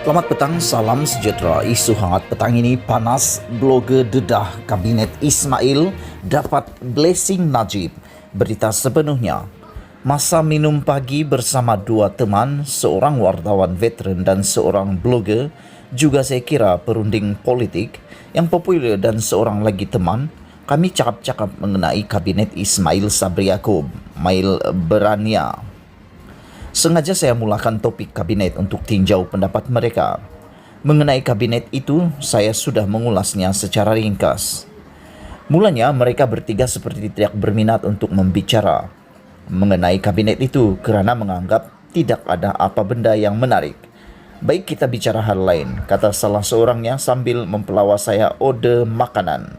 Selamat petang, salam sejahtera. Isu hangat petang ini panas. Blogger dedah Kabinet Ismail dapat blessing Najib. Berita sepenuhnya. Masa minum pagi bersama dua teman, seorang wartawan veteran dan seorang blogger, juga saya kira perunding politik yang popular dan seorang lagi teman, kami cakap-cakap mengenai Kabinet Ismail Sabri Yaakob, Mail Berania. Sengaja saya mulakan topik kabinet untuk tinjau pendapat mereka. Mengenai kabinet itu, saya sudah mengulasnya secara ringkas. Mulanya mereka bertiga seperti tidak berminat untuk membicara mengenai kabinet itu kerana menganggap tidak ada apa benda yang menarik. Baik kita bicara hal lain, kata salah seorangnya sambil mempelawa saya ode makanan.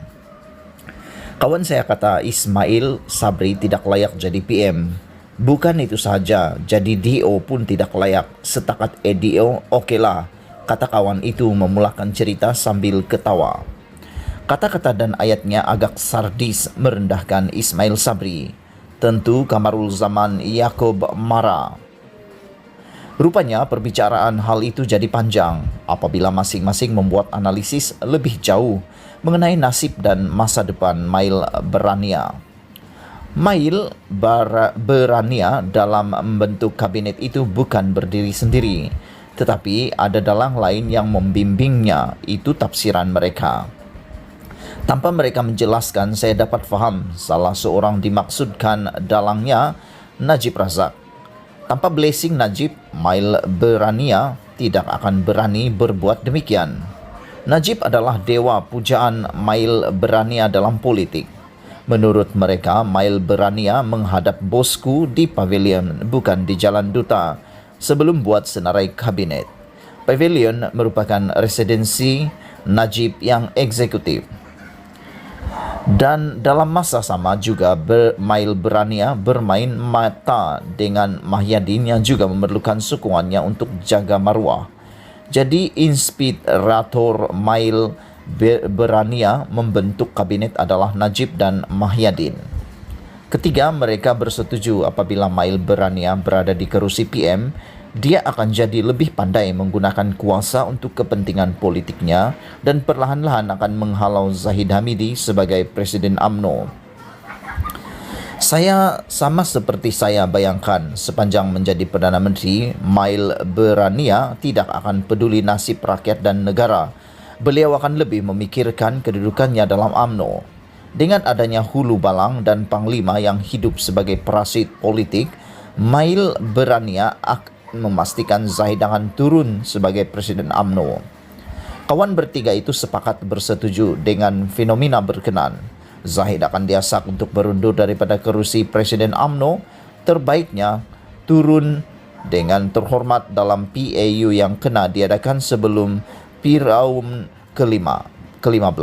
Kawan saya kata Ismail Sabri tidak layak jadi PM. Bukan itu saja, jadi DO pun tidak layak. Setakat EDO, okeylah, kata kawan itu memulakan cerita sambil ketawa. Kata-kata dan ayatnya agak sardis merendahkan Ismail Sabri. Tentu Kamarul Zaman Yaakob marah. Rupanya perbicaraan hal itu jadi panjang apabila masing-masing membuat analisis lebih jauh mengenai nasib dan masa depan Mail Berania. Mail Berania dalam membentuk kabinet itu bukan berdiri sendiri, tetapi ada dalang lain yang membimbingnya, itu tafsiran mereka. Tanpa mereka menjelaskan, saya dapat faham salah seorang dimaksudkan dalangnya Najib Razak. Tanpa blessing Najib, Mail Berania tidak akan berani berbuat demikian. Najib adalah dewa pujaan Mail Berania dalam politik. Menurut mereka, Mail Berania menghadap bosku di pavilion, bukan di Jalan Duta, sebelum buat senarai kabinet. Pavilion merupakan residensi Najib yang eksekutif. Dan dalam masa sama juga Mail Berania bermain mata dengan Mahyadin yang juga memerlukan sokongannya untuk jaga maruah. Jadi inspirator Mail Berania membentuk kabinet adalah Najib dan Mahyadin. Ketiga, mereka bersetuju apabila Mail Berania berada di kerusi PM, dia akan jadi lebih pandai menggunakan kuasa untuk kepentingan politiknya dan perlahan-lahan akan menghalau Zahid Hamidi sebagai Presiden UMNO. Saya sama seperti saya bayangkan sepanjang menjadi Perdana Menteri, Mail Berania tidak akan peduli nasib rakyat dan negara. Beliau akan lebih memikirkan kedudukannya dalam UMNO. Dengan adanya hulu balang dan panglima yang hidup sebagai parasit politik, Mail Berania akan memastikan Zahid akan turun sebagai Presiden UMNO. Kawan bertiga itu sepakat bersetuju dengan fenomena berkenan. Zahid akan diasak untuk berundur daripada kerusi Presiden UMNO, terbaiknya turun dengan terhormat dalam PAU yang kena diadakan sebelum Piraum ke-15.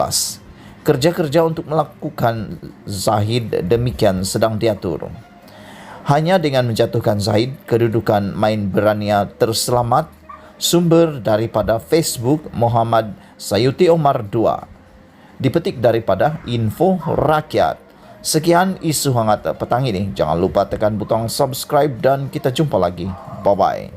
Kerja-kerja untuk melakukan Zahid demikian sedang diatur. Hanya dengan menjatuhkan Zahid, kedudukan Mail Berania terselamat. Sumber daripada Facebook Muhammad Sayuti Omar 2. Dipetik daripada Info Rakyat. Sekian isu hangat petang ini. Jangan lupa tekan butang subscribe dan kita jumpa lagi. Bye-bye.